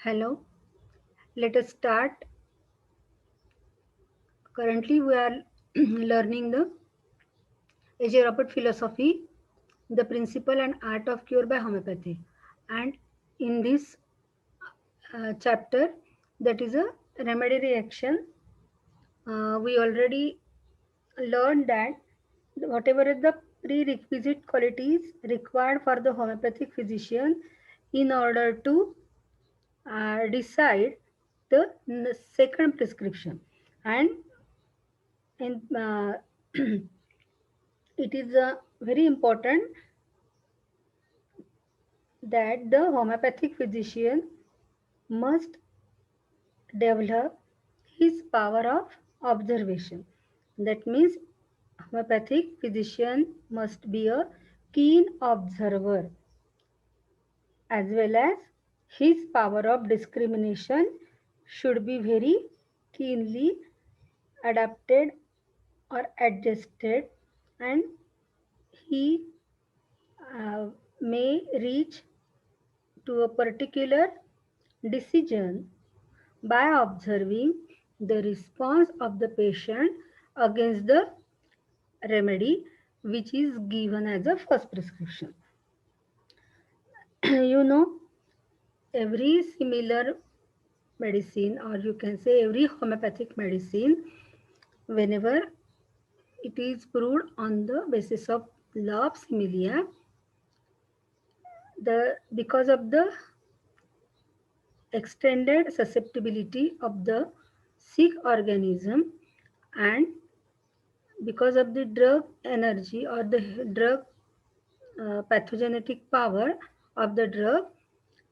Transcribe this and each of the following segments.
Hello, let us start. Currently, we are learning the Agerapid philosophy, the principle and art of cure by homeopathy. And in this chapter, that is a remedy reaction, we already learned that whatever is the prerequisite qualities required for the homeopathic physician in order to decide the second prescription. And in it is very important that the homeopathic physician must develop his power of observation. That means homeopathic physician must be a keen observer, as well as his power of discrimination should be very keenly adapted or adjusted, and he may reach to a particular decision by observing the response of the patient against the remedy which is given as a first prescription. You know, every similar medicine, or you can say every homeopathic medicine, whenever it is proved on the basis of law of similia, the because of the extended susceptibility of the sick organism, and because of the drug energy or the drug pathogenetic power of the drug,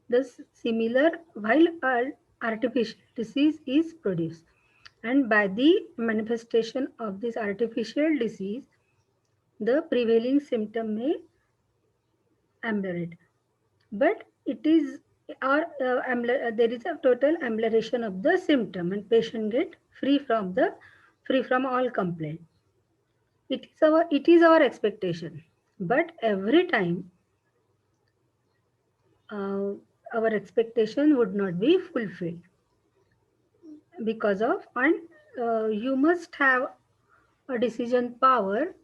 the similar while artificial disease is produced, and by the manifestation of this artificial disease the prevailing symptom may ameliorate, but it is there is a total amelioration of the symptom and patient get free from all complaint. It is our expectation, but every time uh, our expectation would not be fulfilled because of, and you must have a decision power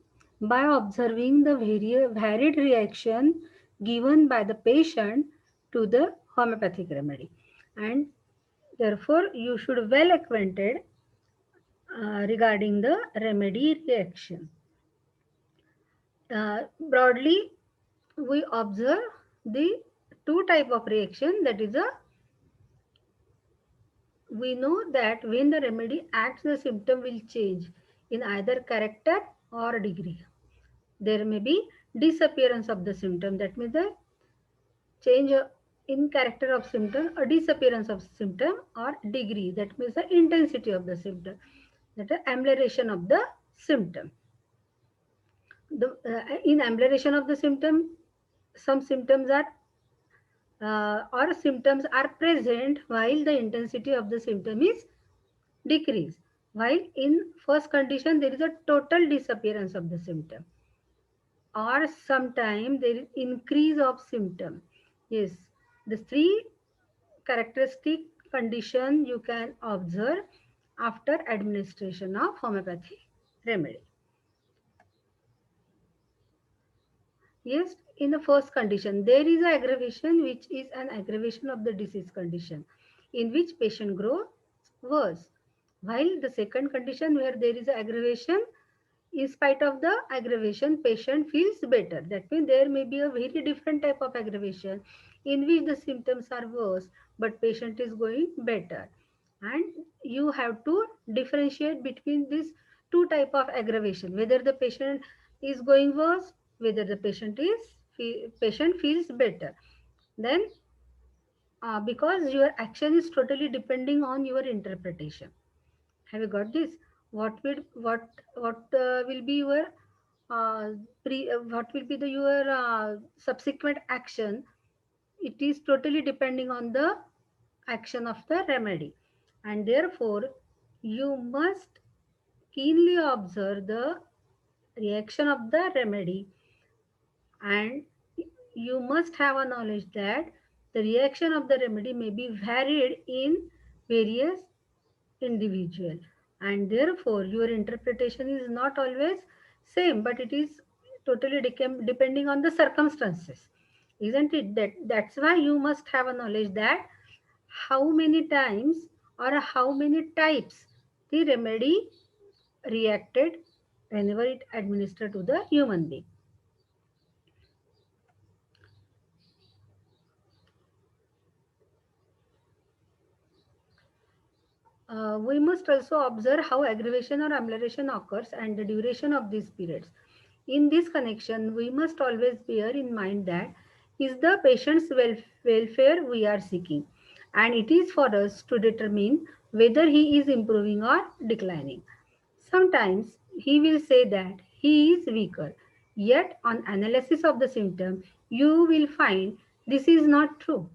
by observing the varied reaction given by the patient to the homeopathic remedy, and therefore you should well acquainted regarding the remedy reaction. Broadly, we observe the two type of reaction, that is a, we know that when the remedy acts the symptom will change in either character or degree. There may be disappearance of the symptom, that means the change in character of symptom or disappearance of symptom, or degree, that means the intensity of the symptom, that is amelioration of the symptom. In amelioration of the symptom, some symptoms are or symptoms are present while the intensity of the symptom is decreased, while in first condition there is a total disappearance of the symptom, or sometime there is increase of symptom. Yes, the three characteristic condition you can observe after administration of homeopathy remedy. Yes, in the first condition, there is an aggravation which is an aggravation of the disease condition in which patient grows worse. While the second condition where there is an aggravation, in spite of the aggravation, patient feels better. That means there may be a very different type of aggravation in which the symptoms are worse, but patient is going better. And you have to differentiate between these two type of aggravation, whether the patient is going worse, whether the patient feels better. Then because your action is totally depending on your interpretation. Have you got this? What will be your what will be the your subsequent action? It is totally depending on the action of the remedy, and therefore you must keenly observe the reaction of the remedy, and you must have a knowledge that The reaction of the remedy may be varied in various individual, and therefore your interpretation is not always same, but it is totally depending on the circumstances, isn't it? That's why you must have a knowledge that how many times or how many types the remedy reacted whenever it administered to the human being. We must also observe how aggravation or amelioration occurs and the duration of these periods. In this connection, we must always bear in mind that is the patient's welfare we are seeking, and it is for us to determine whether he is improving or declining. Sometimes he will say that he is weaker, yet on analysis of the symptom, you will find this is not true.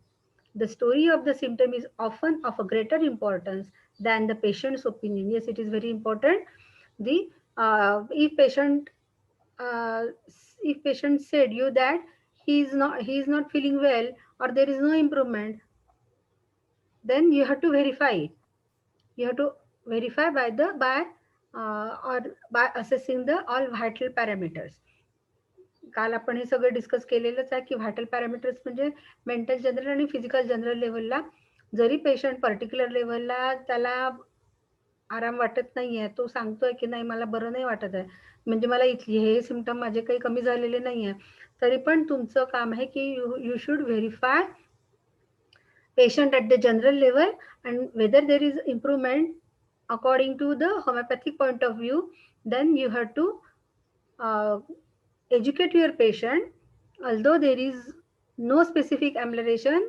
The story of the symptom is often of a greater importance than the patient's opinion. Yes, it is very important. The if patient uh, if patient said you that he is not feeling well or there is no improvement, then you have to verify it. You have to verify or by assessing the all vital parameters. काल आपण हे सगळं discuss केलेलंच आहे की vital parameters म्हणजे mental general आणि physical general लेवलला जरी patient particular लेवलला त्याला आराम वाटत नाहीये, तो सांगतोय की नाही मला बरं नाही वाटत आहे, म्हणजे मला इथले हे सिम्पटम माझे काही कमी झालेले नाहीये, तरी पण तुमचं काम आहे की you should verify patient at the general level and whether there is improvement according to the homeopathic point of view. Then you have to uh, educate your patient, although there is no specific amelioration,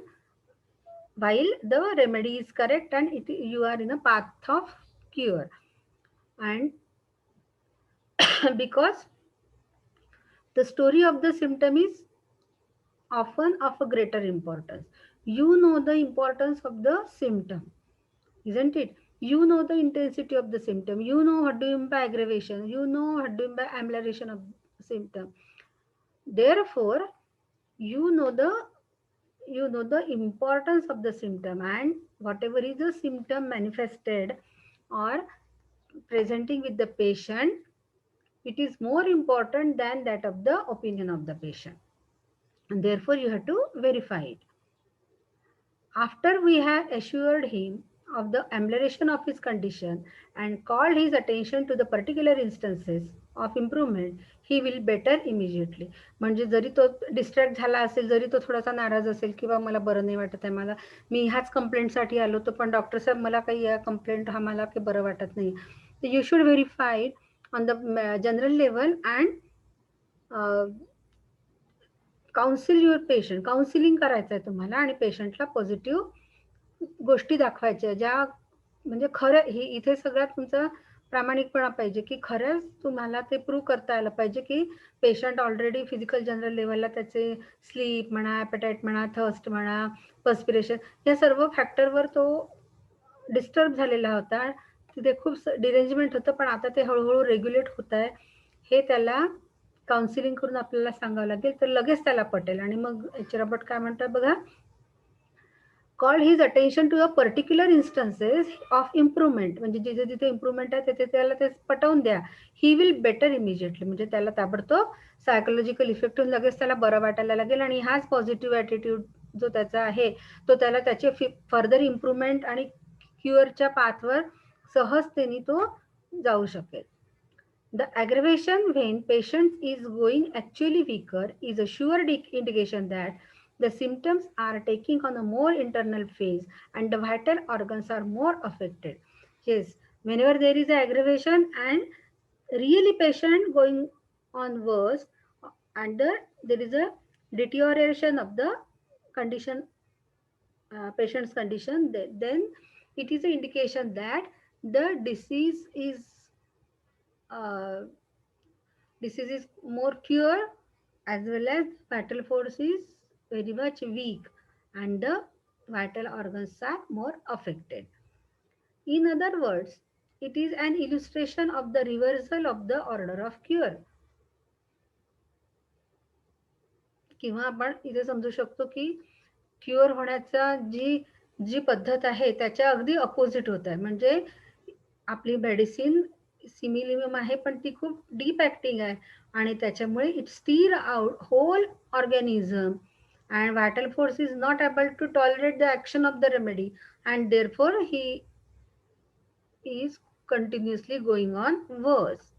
while the remedy is correct and you are in a path of cure. And because the story of the symptom is often of a greater importance, you know the importance of the symptom, isn't it? You know the intensity of the symptom, you know what do you mean by aggravation, you know what do you mean by amelioration of symptom. Therefore, you know the importance of the symptom, and whatever is the symptom manifested or presenting with the patient, it is more important than that of the opinion of the patient, and therefore you have to verify it. After we have assured him of the amelioration of his condition and called his attention to the particular instances of improvement, he will better immediately. म्हणजे जरी तो distract झाला असेल, जरी तो थोडासा नाराज असेल किंवा मला बरं नाही वाटत आहे, मला मी ह्याच कंप्लेंटसाठी आलो होतो पण डॉक्टर साहेब मला काही या कंप्लेंट हा मला काही बरं वाटत नाही. You should verify on the general level and council your patient. Counselling करायचं आहे तुम्हाला आणि पेशंटला पॉझिटिव्ह गोष्टी दाखवायच्या ज्या म्हणजे खरं ही इथे सगळ्यात तुमचा प्रामाणिकपणा पाहिजे की खरंच तुम्हाला ते प्रूव्ह करता आलं पाहिजे की पेशंट ऑलरेडी फिजिकल जनरल लेवलला त्याचे स्लीप म्हणा, ॲपेटाईट म्हणा, थर्स्ट म्हणा, पर्स्पिरेशन या सर्व फॅक्टरवर तो डिस्टर्ब झालेला होता. तिथे खूप डिरेंजमेंट होतं, पण आता ते हळूहळू रेग्युलेट होत आहे हे त्याला काउन्सिलिंग करून आपल्याला सांगावं लागेल, तर लगेच त्याला पटेल. आणि मग एच रॉबर्ट काय म्हणतात बघा, called his attention to a particular instances of improvement, म्हणजे जिथे जिथे इम्प्रुव्हमेंट आहे तिथे त्याला ते पटवून द्या. ही विल बेटर इमिजिएटली, म्हणजे त्याला ताबडतोब सायकोलॉजिकल इफेक्ट होऊन लगेच त्याला बरं वाटायला लागेल आणि हाच पॉझिटिव्ह ॲटिट्यूड जो त्याचा आहे तो त्याला त्याचे फर्दर इम्प्रुव्हमेंट आणि क्युअरच्या पाथवर सहजतेने तो जाऊ शकेल. The aggravation when patient is going actually weaker is a sure indication that the symptoms are taking on a more internal phase and the vital organs are more affected. Yes, whenever there is aggravation and really patient going on worse and there is a deterioration of the condition, patient's condition, then it is an indication that the uh, disease is more pure as well as vital force is very much weak and the vital organs are more affected. In other words, it is an illustration of the reversal of the order of cure. किंवा आपण इथे समजू शकतो की cure होण्याचा जी जी पद्धत आहे त्याच्या अगदी अपोजिट होत आहे. म्हणजे आपली मेडिसिन सिमिलियम आहे पण ती खूप डीप ऍक्टिंग आहे आणि त्याच्यामुळे it stir out whole organism and vital force is not able to tolerate the action of the remedy, and therefore he is continuously going on worse.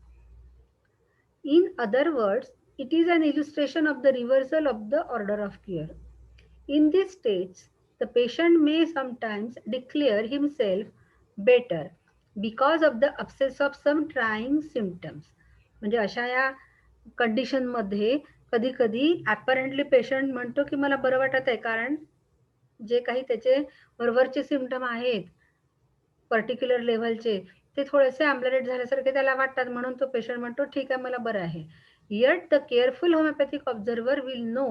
In other words, it is an illustration of the reversal of the order of cure. In these states, the patient may sometimes declare himself better because of the absence of some trying symptoms. म्हणजे अशा या कंडिशनमध्ये कधी कधी ॲपरंटली patient म्हणतो की मला बरं वाटत आहे, कारण जे काही त्याचे वरवरचे सिम्पटम आहेत पर्टिक्युलर लेव्हलचे ते थोडेसे ॲम्बलरेट झाल्यासारखे त्याला वाटतात, म्हणून तो पेशंट म्हणतो ठीक आहे मला बरं आहे. Yet the careful homeopathic observer will know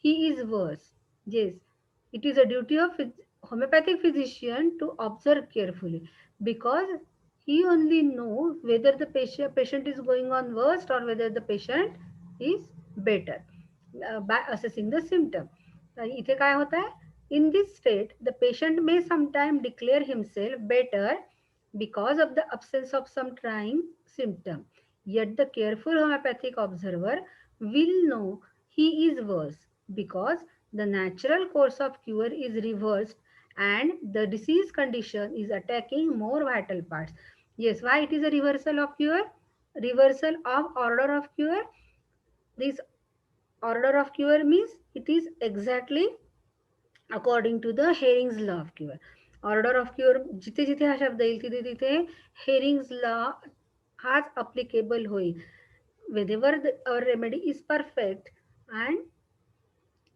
he is worse. Yes, it is a duty of homeopathic physician to observe carefully, because he only know whether the patient is going on worst or whether the patient is better by assessing the symptom. इथे काय होत आहे, in this state the patient may sometimes declare himself better because of the absence of some trying symptom, yet the careful homeopathic observer will know he is worse because the natural course of cure is reversed and the disease condition is attacking more vital parts. Yes, why it is a reversal of cure? Reversal of order of cure. This order of cure means it is exactly according to the Hering's law of cure. Order of cure जिथे जिथे हा शब्द येईल तिथे तिथे Hering's law हाच applicable होईल. Whenever our remedy is perfect and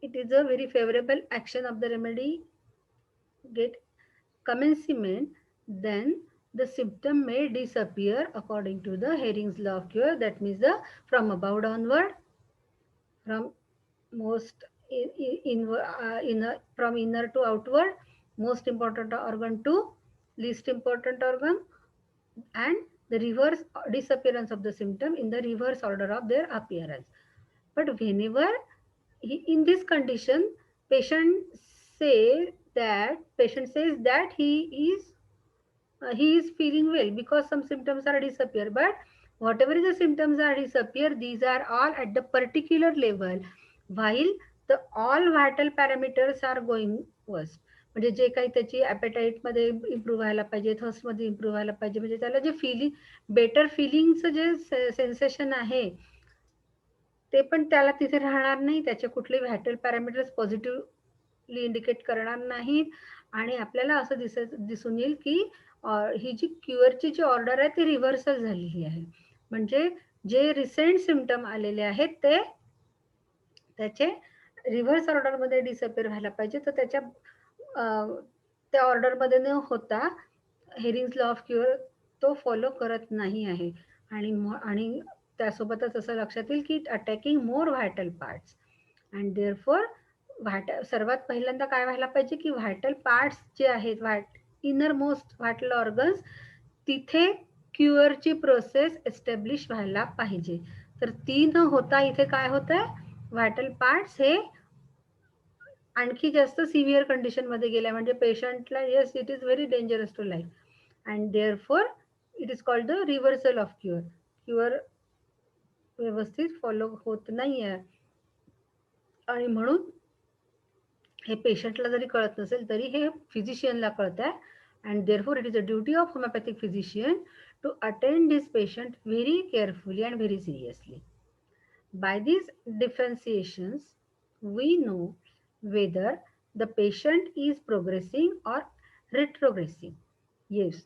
it is a very favorable action of the remedy get commencement, then the symptom may disappear according to the Hering's law of cure. That means the from above downward, from most from inner to outward, most important organ to least important organ, and the reverse disappearance of the symptom in the reverse order of their appearance. But whenever in this condition, patient patient says that he is feeling well because some symptoms are disappear, but whatever the symptoms are disappear, these are all at the particular level, while the all vital parameters are going worst. म्हणजे जे काही त्याची appetite मध्ये improve व्हायला पाहिजे, thirst मध्ये improve व्हायला पाहिजे, म्हणजे त्याला जे फिलिंग बेटर फिलिंगचं जे सेन्सेशन आहे ते पण त्याला तिथे राहणार नाही, त्याचे कुठले व्हायटल पॅरामीटर्स पॉझिटिव्हली इंडिकेट करणार नाहीत आणि आपल्याला असं दिसून येईल की ही जी क्युअरची जी ऑर्डर आहे ती रिव्हर्सल झालेली आहे. म्हणजे जे रिसेंट सिम्पटम आलेले आहेत ते त्याचे रिव्हर्स ऑर्डरमध्ये डिसअपिअर व्हायला पाहिजे, तर त्याच्या त्या ऑर्डरमध्ये न होता हेरिंग्स लॉ ऑफ क्युअर तो फॉलो करत नाही आहे. आणि त्यासोबतच असं लक्षात येईल की attacking more vital parts and therefore सर्वात पहिल्यांदा काय व्हायला पाहिजे की व्हायटल पार्ट्स जे आहेत इनर मोस्ट व्हायटल ऑर्गन्स तिथे क्युअरची प्रोसेस एस्टॅब्लिश व्हायला पाहिजे. तर ती न होता इथे काय होत आहे, व्हायटल पार्ट्स हे आणखी जास्त सिव्हिअर कंडिशन मध्ये गेल्या, म्हणजे पेशंटला yes it is very dangerous to life and therefore it is called the reversal of cure. Cure व्यवस्थित फॉलो होत नाही आहे आणि म्हणून हे पेशंटला जरी कळत नसेल तरी हे फिजिशियनला कळत आहे. And therefore it is a duty of homeopathic physician to attend this patient very carefully and very seriously. By these differentiations, we know whether the patient is progressing or retrogressing. Yes,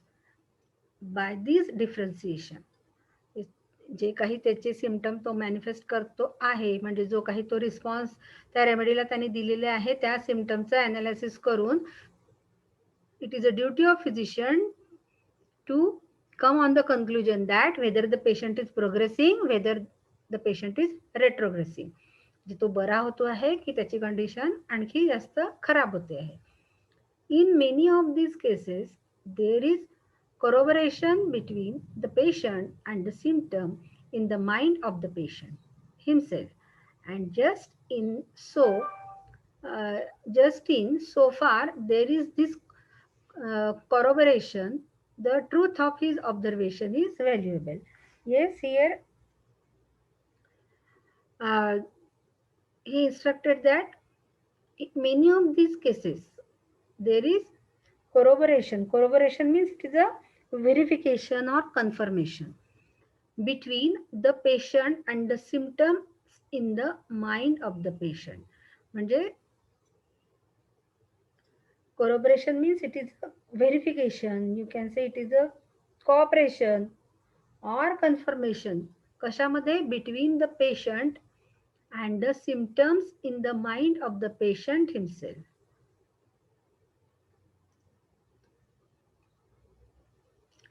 by these differentiation, जे काही त्याचे symptom तो manifest करतो आहे, म्हणजे जो काही तो response त्या रेमेडीला त्यांनी दिलेले आहे त्या सिम्पटमचं ॲनालिसिस करून it is a duty of physician to come on the conclusion that whether the patient is progressing, whether the patient is retrogressing. जे तो बरा होतो आहे की त्याची कंडिशन आणखी जास्त खराब होते आहे. In many of these cases, there is corroboration between the patient and the symptom in the mind of the patient himself. And just in so, uh, just in so far there is this corroboration, the truth of his observation is valuable. Yes, here uh, he instructed that in many of these cases there is corroboration. Corroboration means it is a verification or confirmation between the patient and the symptoms in the mind of the patient. म्हणजे corroboration means it is a verification. You can say it is a cooperation or confirmation. कशामध्ये? Between the patient and the symptoms in the mind of the patient himself.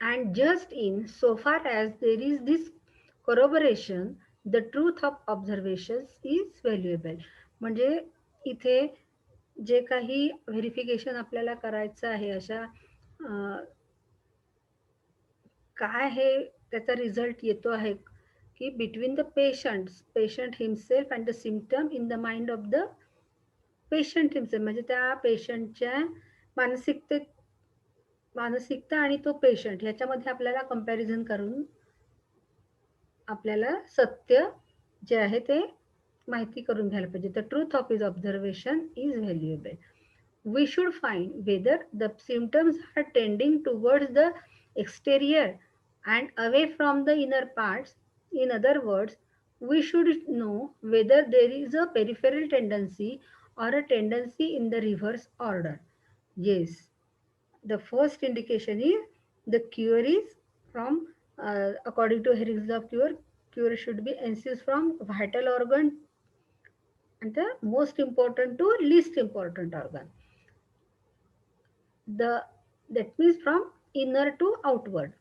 And just in so far as there is this corroboration, the truth of observations is valuable. म्हणजे इथे जे काही verification आपल्याला करायचं आहे अशा काय हे त्याचा रिझल्ट येतो आहे की between the patient himself and the symptom in the mind of the patient himself, म्हणजे त्या पेशंटच्या मानसिकते मानसिकता आणि तो पेशंट ह्याच्यामध्ये आपल्याला कंपॅरिझन करून आपल्याला सत्य जे आहे ते माहिती करून घ्यायला पाहिजे. The truth of his observation is valuable. We should find whether the symptoms are tending towards the exterior and away from the inner parts. In other words, we should know whether there is a peripheral tendency or a tendency in the reverse order. Yes, the first indication is the cure is from, according to Herring's law of cure should be ensues from vital organ and the most important to least important organ. The That means from inner to outward.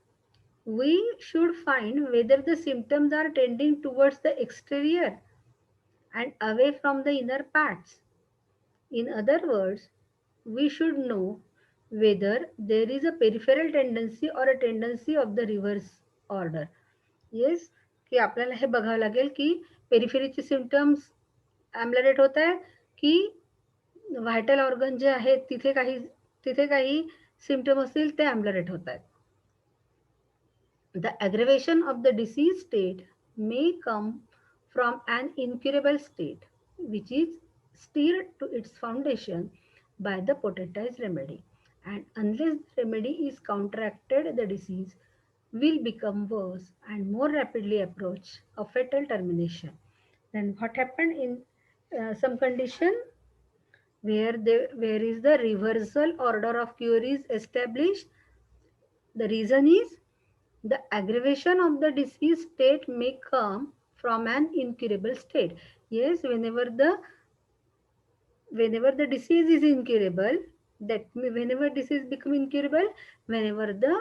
We should find whether the symptoms are tending towards the exterior and away from the inner parts. In other words, we should know whether there is a peripheral tendency or a tendency of the reverse order. Yes, की आपल्याला हे बघावं लागेल की पेरिफेरीचे symptoms ॲम्लरेट होत आहे की vital organ जे आहेत तिथे काही सिम्पटम असतील ते ॲम्लरेट होत आहेत. The aggravation of the disease state may come from an incurable state which is steered to its foundation by the potentized remedy, and unless the remedy is counteracted the disease will become worse and more rapidly approach a fatal termination. Then what happened in some condition where is the reversal order of cure is established? The reason is the aggravation of the disease state may come from an incurable state. Yes, whenever the disease is incurable, that whenever disease become incurable, whenever the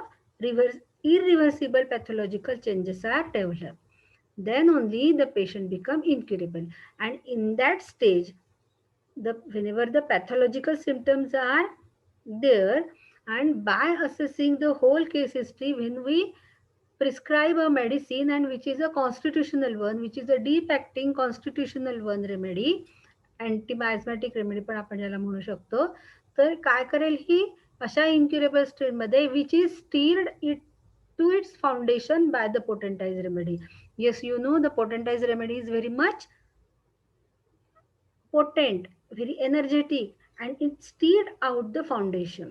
irreversible pathological changes are developed, then only the patient become incurable. And in that stage, whenever the pathological symptoms are there, and by assessing the whole case history, when we prescribe a medicine and which is a constitutional one, which is a deep acting constitutional one remedy, antimiasmatic remedy पण आपण ज्याला म्हणू शकतो, तर काय करेल ही अशा इन्क्युरेबल स्टेटमध्ये which is steered it to its foundation by the potentize remedy. Yes, you know the potentize remedy is very much potent, very energetic, and it steered out the foundation.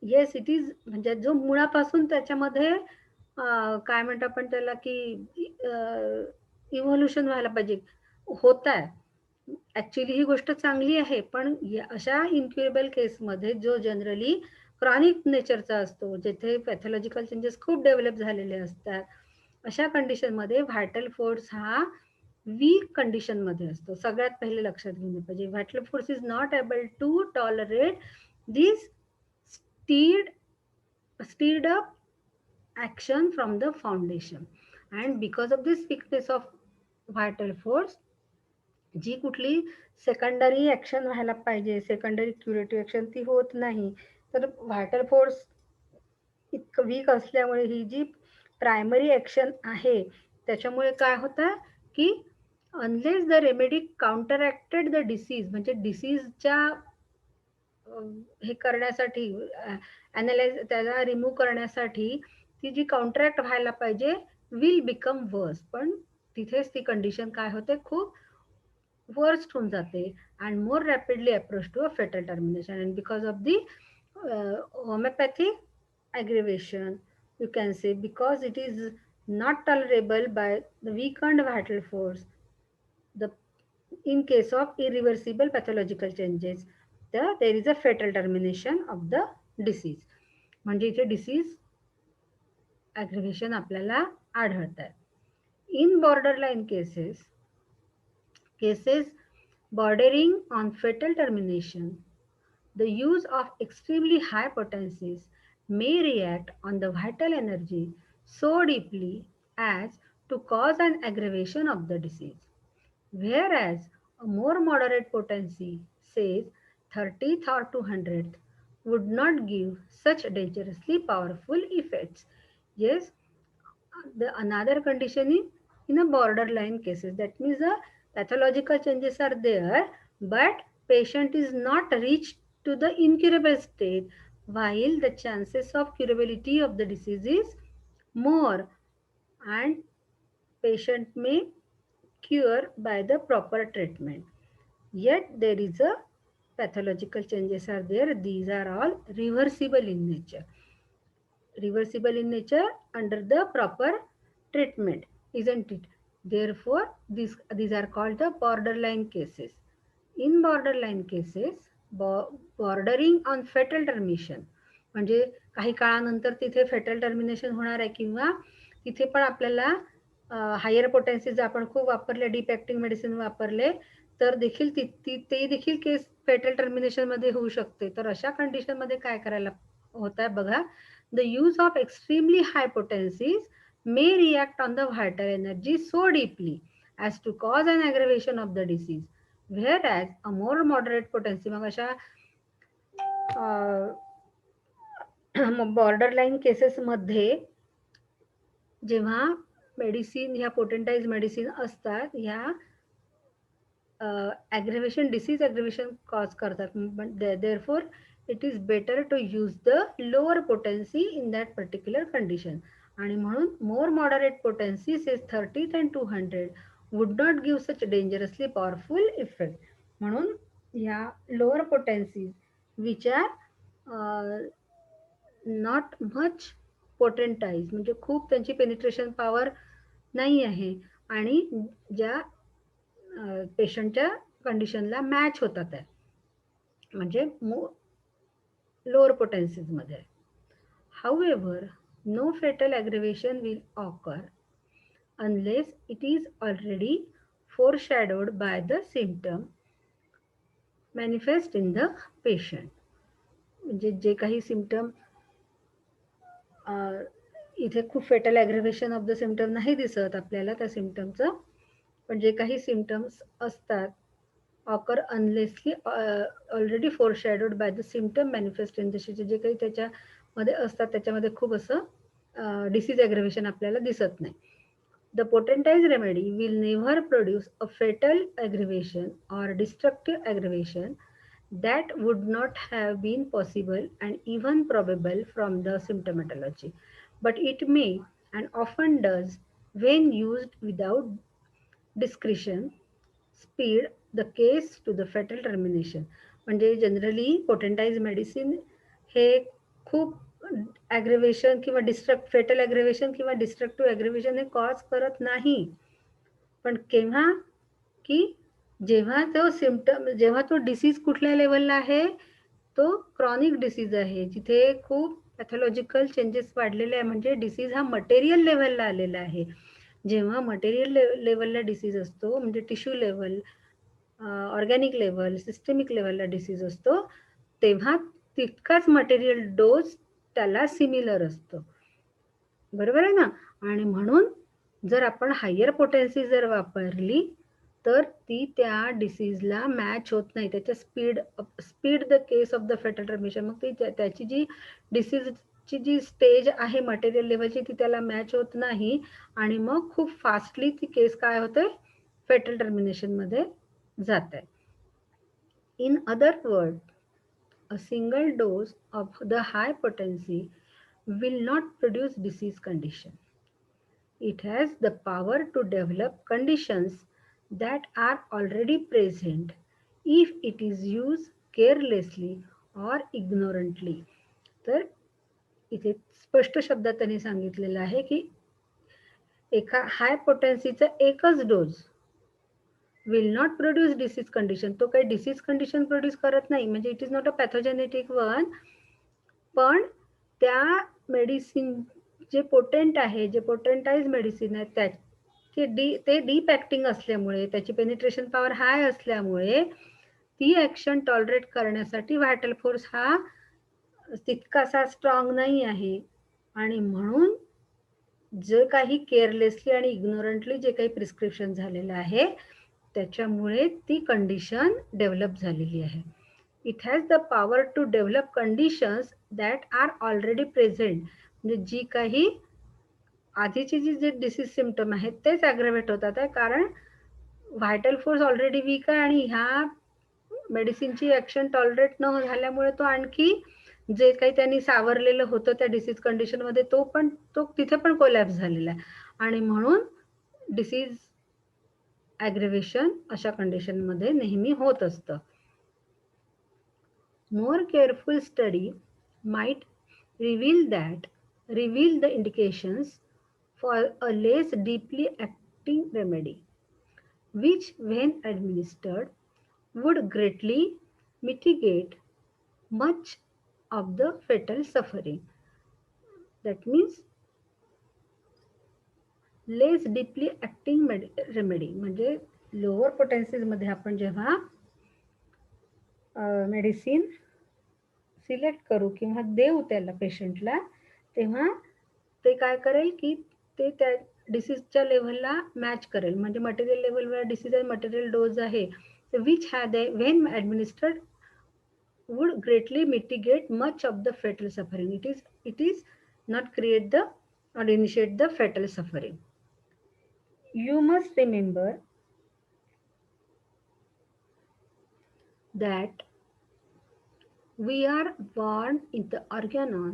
Yes, it is म्हणजे जो मुळापासून त्याच्यामध्ये काय म्हणतो आपण त्याला की evolution व्हायला पाहिजे, होत आहे. ऍक्च्युली ही गोष्ट चांगली आहे, पण अशा इन्क्युरेबल केसमध्ये जो जनरली क्रॉनिक नेचरचा असतो, जेथे पॅथॉलॉजिकल चेंजेस खूप डेव्हलप झालेले असतात, अशा कंडिशनमध्ये व्हायटल फोर्स हा वीक कंडिशनमध्ये असतो. सगळ्यात पहिले लक्षात घेतलं पाहिजे, vital force is not able to tolerate this steered up action from the foundation. And because of this weakness of vital force, जी कुठली सेकंडरी ऍक्शन व्हायला पाहिजे, सेकंडरी क्युरेटिव्ह ऍक्शन ती होत नाही. तर व्हायटल फोर्स इतकं वीक असल्यामुळे ही जी प्रायमरी ऍक्शन आहे त्याच्यामुळे काय होतं की unless the remedy counteracted the disease, म्हणजे डिसीजच्या हे करण्यासाठी, अनालाइज त्याला रिमूव्ह करण्यासाठी ती जी काउंटरॅक्ट व्हायला पाहिजे विल बिकम वर्स, पण तिथेच ती कंडिशन काय होते, खूप वर्स्ट होऊन जाते and more rapidly approach to a fatal termination. And because of the homeopathic aggravation, you can say, because it is not tolerable by the weakened vital force, the in case of irreversible pathological changes, there is a fatal termination of the disease. म्हणजे इथे disease ॲग्रिव्हेशन आपल्याला आढळत आहे. इन borderline cases bordering on fatal termination, the use of extremely high potencies may react on the vital energy so deeply as to cause an aggravation of the disease. Whereas a more moderate potency, say 30th or 200th, would not give such dangerously powerful effects. Yes, the another condition in a borderline cases, that means the pathological changes are there, but patient is not reached to the incurable state, while the chances of curability of the disease is more, and patient may cure by the proper treatment. Yet there is a pathological changes are there. These are all reversible in nature. Reversible in nature under the proper treatment, isn't it? Therefore, these are called the borderline cases. In borderline cases, bordering on fetal termination, म्हणजे काही काळानंतर तिथे फेटल termination होणार आहे, किंवा तिथे पण आपल्याला हायर पोटेन्सीज आपण खूप वापरले, डीप ॲक्टिंग मेडिसिन वापरले, तर देखील ते देखील केस फेटल टर्मिनेशन मध्ये होऊ शकते. तर अशा कंडिशन मध्ये काय करायला होत आहे बघा, the use of extremely high potencies may react on the vital energy so deeply as to cause an aggravation of the disease, whereas a more moderate potency, मग अशा बॉर्डरलाईन केसेस मध्ये जेव्हा मेडिसिन, ह्या पोटेंटाइज मेडिसिन असतात, ह्या aggravation, disease aggravation cause करतात. Therefore it is better to use the lower potency in that particular condition. आणि म्हणून more moderate potency, says 30 and 200, would not give such dangerously powerful effect. म्हणून ह्या lower potencies which are not much potentized, म्हणजे खूप त्यांची penetration power नाही आहे आणि ज्या पेशंटच्या कंडिशनला मॅच होतात आहे, म्हणजे लोअर पोटेन्सीज मध्ये. However, no fatal aggravation will occur unless it is already foreshadowed by the symptom manifest in the patient. म्हणजे जे काही सिम्पटम इथे खूप फेटल ॲग्रिव्हेशन ऑफ द सिम्पटम नाही दिसत आपल्याला त्या सिम्पटमचं, पण जे काही सिम्पटम्स असतात ऑकर अनलेसली already foreshadowed by the symptom manifest in, जसे जे काही त्याच्यामध्ये असतात त्याच्यामध्ये खूप असं डिसीज ॲग्रिव्हेशन आपल्याला दिसत नाही. The potentized remedy will never produce a fatal aggravation or destructive aggravation that would not have been possible and even probable from the symptomatology, but it may and often does, when used without discretion, speed the case to the fatal termination. म्हणजे generally potentise medicine हे खूप ॲग्रिव्हेशन किंवा फेटल ॲग्रिव्हेशन किंवा destructive ॲग्रिव्हेशन हे cause करत नाही, पण केव्हा की जेव्हा तो सिम्पटम, जेव्हा तो डिसीज कुठल्या लेवलला आहे, तो क्रॉनिक डिसीज आहे, जिथे खूप पॅथॉलॉजिकल चेंजेस वाढलेले आहे, म्हणजे डिसीज हा मटेरियल लेवलला आलेला आहे. जेव्हा मटेरियल लेवलला डिसीज असतो, म्हणजे tissue level, organic level, systemic लेवलला डिसीज असतो, तेव्हा तितकाच मटेरियल डोस त्याला सिमिलर असतो, बरोबर आहे ना. आणि म्हणून जर आपण हायर पोटेन्सी जर वापरली तर ती त्या डिसीजला मॅच होत नाही, त्याच्या speed the case of the fatal termination, मग ती त्याची जी डिसीजची जी स्टेज आहे मटेरियल लेवलची ती त्याला मॅच होत नाही, आणि मग खूप फास्टली ती केस काय होते, फेटल टर्मिनेशनमध्ये जात आहे. In other word, a single dose of the high potency will not produce disease condition. It has the power to develop conditions that are already present if it is used carelessly or ignorantly. तर इथे स्पष्ट शब्दात त्यांनी सांगितलेलं आहे की एका high पोटेन्सीचा एकच dose will not produce disease condition. तो काही डिसीज कंडिशन प्रोड्यूस करत नाही, म्हणजे it is not a pathogenetic one. पण त्या मेडिसिन जे पोटेंट आहे, जे पोटेंटाइज मेडिसिन आहे, ते डीप ॲक्टिंग असल्यामुळे, त्याची पेनिट्रेशन पॉवर हाय असल्यामुळे ती ॲक्शन टॉलरेट करण्यासाठी व्हायटल फोर्स हा तितकासा स्ट्रॉंग नाही आहे. आणि म्हणून जे काही केअरलेसली आणि इग्नोरंटली जे काही प्रिस्क्रिप्शन झालेलं आहे त्याच्यामुळे ती कंडिशन डेव्हलप झालेली आहे. It has the power to develop conditions that are already present. म्हणजे जी काही आधीची जे डिसीज सिम्पटम आहेत तेच ॲग्रेवेट होतात आहे, कारण व्हायटल फोर्स ऑलरेडी वीक आहे आणि ह्या मेडिसिनची ॲक्शन टॉलरेट न झाल्यामुळे तो आणखी जे काही त्यांनी सावरलेलं होतं त्या डिसीज कंडिशनमध्ये तो तिथे पण कोलॅप्स झालेला आहे. आणि म्हणून डिसीज ॲग्रेवेशन अशा कंडिशनमध्ये नेहमी होत असतं. More careful study might reveal the indications for a less deeply acting remedy which when administered would greatly mitigate much of the fatal suffering. That means less deeply acting remedy म्हणजे lower पोटेन्सीजमध्ये आपण जेव्हा medicine select करू किंवा देऊ त्याला पेशंटला, तेव्हा ते काय करेल की ते त्या डिसीजच्या लेव्हलला मॅच करेल. म्हणजे मटेरियल लेव्हलवर डिसीज आहे, मटेरियल डोज आहे, which had when administered would greatly mitigate much of the fatal suffering. It is not create the or initiate the fatal suffering. You must remember that we are born in the organon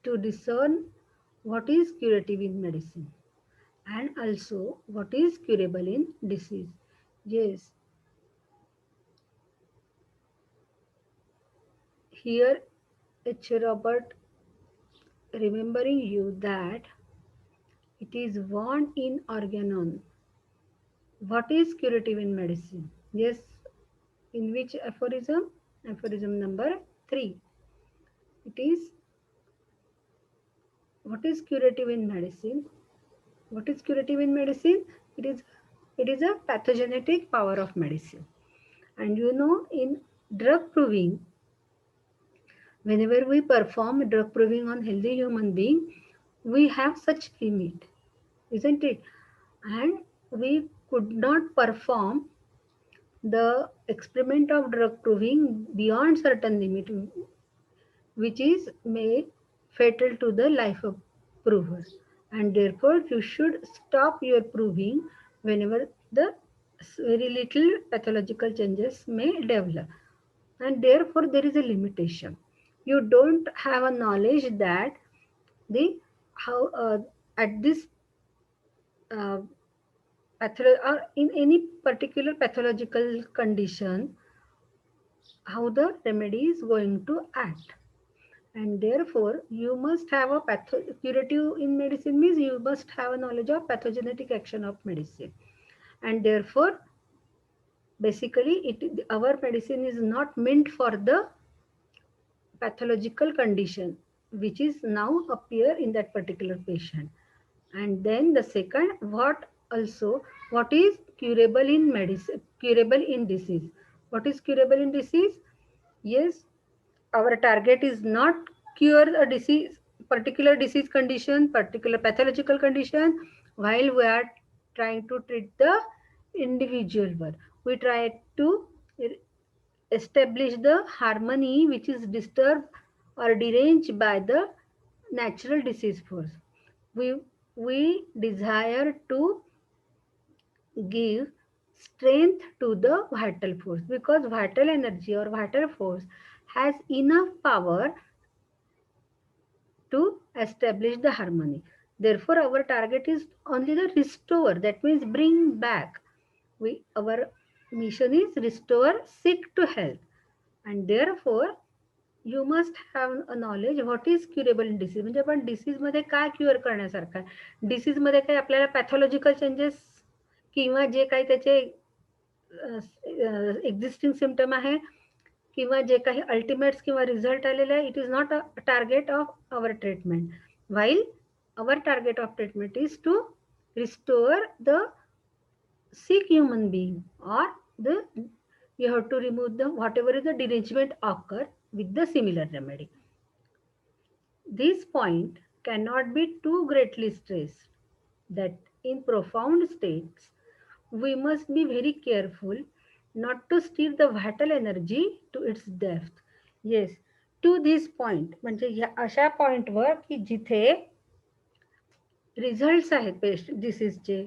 to discern what is curative in medicine and also what is curable in disease. Yes, here H. Robert remembering you that it is born in organon. What is curative in medicine? Yes, in which aphorism? Aphorism number 3. It is, what is curative in medicine? What is curative in medicine? It is a pathogenetic power of medicine. And you know, in drug proving, whenever we perform drug proving on healthy human being, we have such limit, isn't it? And we could not perform the experiment of drug proving beyond certain limit, which is made fatal to the life of prover. And therefore, you should stop your proving whenever the very little pathological changes may develop. And therefore, there is a limitation. You don't have a knowledge that the how at this uh, in any particular pathological condition how the remedy is going to act. And therefore you must have a curative in medicine means you must have a knowledge of pathogenetic action of medicine. And therefore basically our medicine is not meant for the pathological condition which is now appear in that particular patient. And then the second, what is curable in medicine, curable in disease? What is curable in disease? Yes, our target is not cure a disease, particular disease condition, particular pathological condition, while we are trying to treat the individual one. We try to establish the harmony which is disturbed or deranged by the natural disease force. We desire to give strength to the vital force, because vital energy or vital force has enough power to establish the harmony. Therefore, our target is only the restore, that means bring back. Our mission is restore sick to health, and therefore you must have a knowledge what is curable in disease. म्हणजे आपण disease मध्ये काय cure करण्यासारखं आहे. Disease मध्ये काही आपल्याला pathological changes किंवा जे काही त्याचे एक्झिस्टिंग सिम्पटम आहे किंवा जे काही अल्टिमेट्स किंवा रिझल्ट आलेले आहे, it is not a target of our treatment. while our target of treatment is to restore the sick human being, or the you have to remove the whatever is the derangement occur with the similar remedy. This point cannot be too greatly stressed that in profound states we must be very careful not to steer the vital energy to its depth. Yes, to this point, म्हणजे ह्या अशा पॉइंटवर की जिथे results आहेत patient डिसीजचे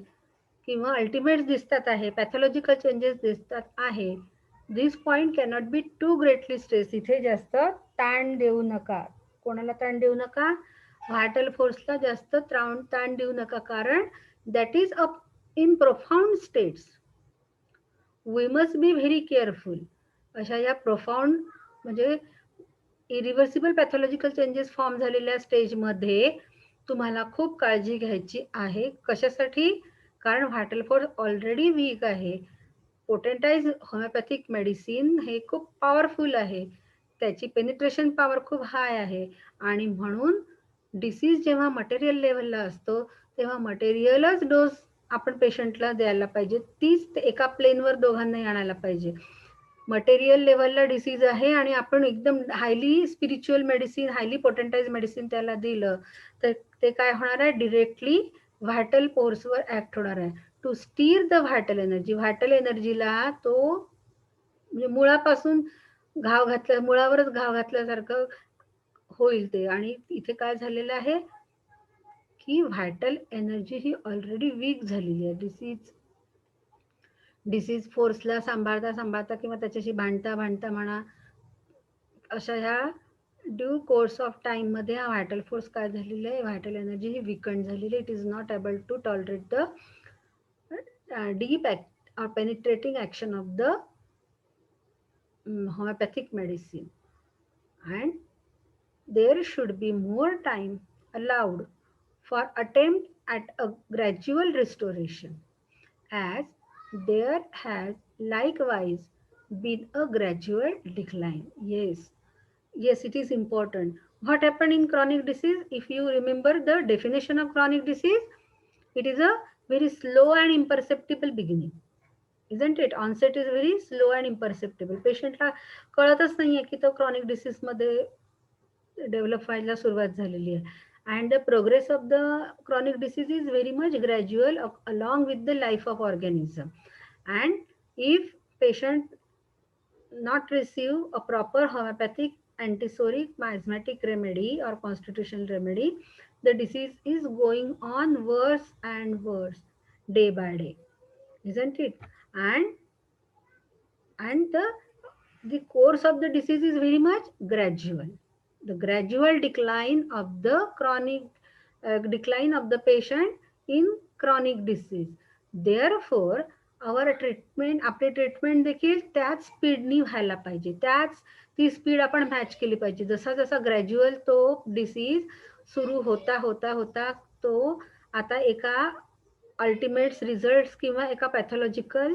किंवा अल्टिमेट्स दिसतात आहे, pathological changes दिसतात आहे, this point cannot be too greatly stress. इथे जास्त ताण देऊ नका. कोणाला ताण देऊ नका? व्हायटल फोर्सला जास्त ताण देऊ नका, कारण that is a in profound states. We must be very careful. अशा या प्रोफाउंड म्हणजे इरिव्हर्सिबल पॅथॉलॉजिकल चेंजेस फॉर्म झालेल्या स्टेजमध्ये तुम्हाला खूप काळजी घ्यायची आहे. कशासाठी? कारण व्हायटल फोर्स ऑलरेडी वीक आहे. पोटेंटाइज होमिओपॅथिक मेडिसिन हे खूप पॉवरफुल आहे, त्याची पेनिट्रेशन पॉवर खूप हाय आहे, आणि म्हणून डिसीज जेव्हा मटेरियल लेवलला असतो तेव्हा मटेरियलच डोस आपण पेशंटला द्यायला पाहिजे. तीच एका प्लेनवर दोघांनाही आणायला पाहिजे. मटेरियल लेवलला डिसीज आहे आणि आपण एकदम highly spiritual medicine, highly potentise medicine त्याला दिलं तर ते काय होणार आहे? डिरेक्टली व्हायटल फोर्सवर ऍक्ट होणार आहे. To steer the vital energy, vital एनर्जीला तो म्हणजे मुळापासून घाव घातल्या, मुळावरच घाव घातल्यासारखं होईल ते. आणि इथे काय झालेलं आहे की व्हायटल एनर्जी ही ऑलरेडी वीक झालेली आहे. डिसीज फोर्सला सांभाळता किंवा त्याच्याशी भांडता म्हणा, अशा ह्या ड्यू कोर्स ऑफ टाइम मध्ये हा व्हायटल फोर्स काय झालेला आहे, व्हायटल एनर्जी ही विकंड झालेली. It is not able to tolerate the deep or penetrating action of the homeopathic medicine, and there should be more time allowed for attempt at a gradual restoration, as there has likewise been a gradual decline. Yes, it is important. What happened in chronic disease? If you remember the definition of chronic disease, it is a very slow and imperceptible beginning, isn't it? Onset is very slow and imperceptible. पेशंटला कळतच नाहीये की तो chronic disease मध्ये develop व्हायला सुरुवात झालेली आहे. and the progress of the chronic disease is very much gradual along with the life of organism. And if patient not receive a proper homeopathic antisoric miasmatic remedy or constitutional remedy, the disease is going on worse and worse day by day, isn't it? And the course of the disease is very much gradual. The gradual decline of the chronic decline of the patient in chronic disease. Therefore our treatment, आपली treatment देखील त्याच स्पीडनी व्हायला पाहिजे, ती speed आपण match केली पाहिजे. जसा जसा ग्रॅज्युअल तो डिसीज सुरू होता होता होता तो आता एका अल्टिमेट्स रिझल्ट किंवा एका पॅथॉलॉजिकल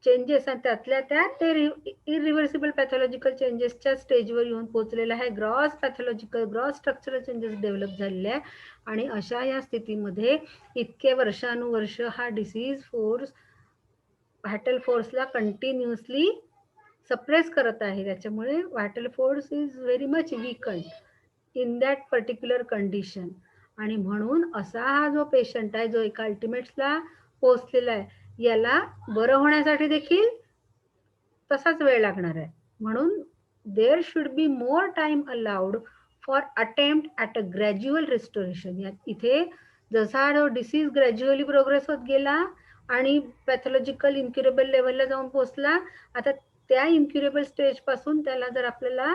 चेंजेस आणि त्यातल्या त्यात ते इरिव्हर्सिबल पॅथॉलॉजिकल चेंजेसच्या स्टेजवर येऊन पोहोचलेला आहे. Gross pathological, gross structural changes develop झालेले आहे. आणि अशा या स्थितीमध्ये इतके वर्षानुवर्ष हा डिसीज फोर्स व्हायटल फोर्सला कंटिन्युअसली सप्रेस करत आहे. त्याच्यामुळे vital force is very much weakened in that particular condition. आणि म्हणून असा हा जो पेशंट आहे जो एका अल्टिमेट्सला पोहोचलेला आहे, याला बरं होण्यासाठी देखील तसाच वेळ लागणार आहे. म्हणून there should be more time allowed for attempt at a gradual restoration. इथे जसा डिसीज ग्रॅज्युअली प्रोग्रेस होत गेला आणि पॅथॉलॉजिकल इन्क्युरेबल लेवलला जाऊन पोहोचला. आता त्या इन्क्युरेबल स्टेज पासून त्याला जर आपल्याला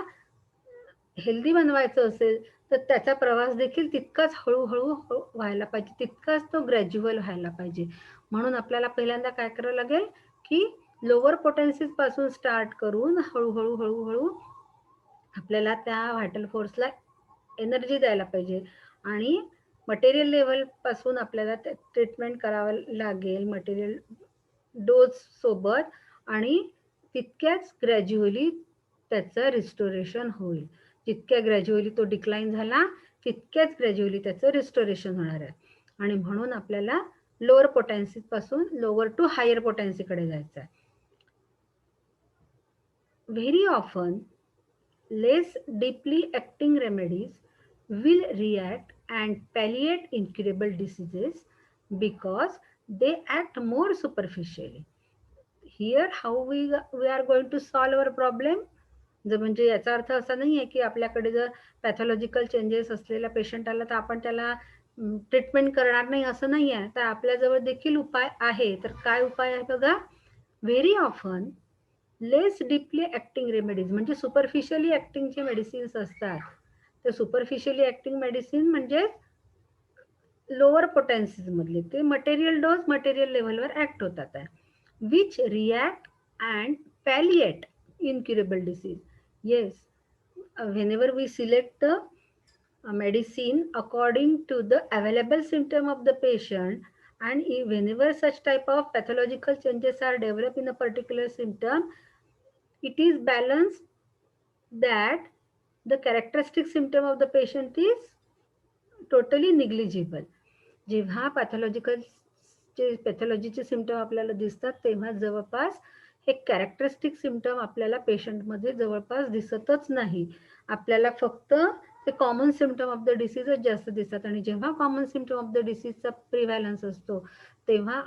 हेल्दी बनवायचं असेल तर त्याचा प्रवास देखील तितकाच हळूहळू व्हायला पाहिजे, तितकाच तो ग्रॅज्युअल व्हायला पाहिजे. म्हणून आपल्याला पहिल्यांदा काय करावं लागेल की लोअर पोटेन्सीज पासून स्टार्ट करून हळूहळू हळूहळू आपल्याला त्या व्हायटल फोर्सला एनर्जी द्यायला पाहिजे आणि मटेरियल लेवल पासून आपल्याला ट्रीटमेंट करावं लागेल मटेरियल डोज सोबत आणि तितक्याच ग्रॅज्युअली त्याचं रिस्टोरेशन होईल. जितक्या ग्रॅज्युअली तो डिक्लाइन झाला तितक्याच ग्रॅज्युअली त्याचं रिस्टोरेशन होणार आहे. आणि म्हणून आपल्याला लोअर पोटेन्सी पासून लोअर टू हायर पोटेन्सीकडे जायचं आहे. Very often less deeply acting remedies will react and palliate incurable diseases because they act more superficially. Here how we are going to solve our problem. जर म्हणजे याचा अर्थ असा नाही आहे की आपल्याकडे जर पॅथॉलॉजिकल चेंजेस असलेला पेशंट आला तर आपण त्याला ट्रीटमेंट करणार नाही असं नाही आहे. तर आपल्याजवळ देखील उपाय आहे. तर काय उपाय आहे बघा. Very often less deeply acting remedies म्हणजे सुपरफिशियली ऍक्टिंगचे मेडिसिन्स असतात. तर सुपरफिशियली ऍक्टिंग मेडिसिन म्हणजे लोअर पोटेन्सीज मधले ते मटेरियल डोज मटेरियल लेवलवर ऍक्ट होतात आहे. Which react and palliate incurable disease. Yes, whenever we select the medicine according to the available symptom of the patient and whenever such type of pathological changes are developed in a particular symptom, it is balanced that the characteristic symptom of the patient is totally negligible. जेव्हा पॅथॉलॉजीचे symptom आपल्याला दिसतात तेव्हा जवळपास हे characteristic symptom आपल्याला पेशंटमध्ये जवळपास दिसतच नाही. आपल्याला फक्त ते कॉमन सिम्पटम ऑफ द डिसीजच जास्त दिसतात आणि जेव्हा कॉमन सिम्पटम ऑफ द डिसीजचा प्रिव्हॅलन्स असतो तेव्हा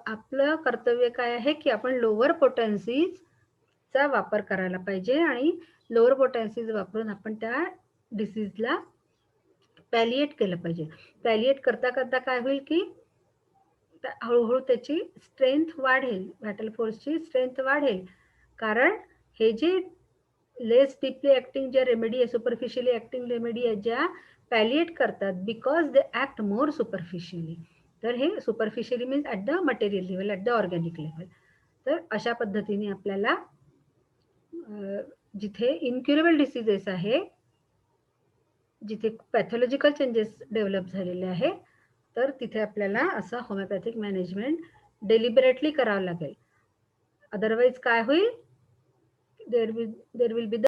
आपलं कर्तव्य काय आहे की आपण लोअर पोटेन्सीजचा वापर करायला पाहिजे आणि लोअर पोटेन्सीज वापरून आपण त्या डिसीजला पॅलिएट केलं पाहिजे. पॅलिएट करता करता काय होईल की हळूहळू त्याची स्ट्रेंथ वाढेल, व्हायटल फोर्सची स्ट्रेंथ वाढेल. कारण हे जे लेस डीपली ऍक्टिंग ज्या रेमेडी आहे, सुपरफिशियली ऍक्टिंग रेमेडी आहे ज्या पॅलिएट करतात because they act more superficially. तर हे superficially means at the material level, at the organic level. तर अशा पद्धतीने आपल्याला जिथे इनक्युरेबल डिसीजेस आहे, जिथे पॅथॉलॉजिकल चेंजेस डेव्हलप झालेले आहे, तर तिथे आपल्याला असं होमिओपॅथिक मॅनेजमेंट डेलिबरेटली करावं लागेल. अदरवाईज काय होईल, देर विल बी द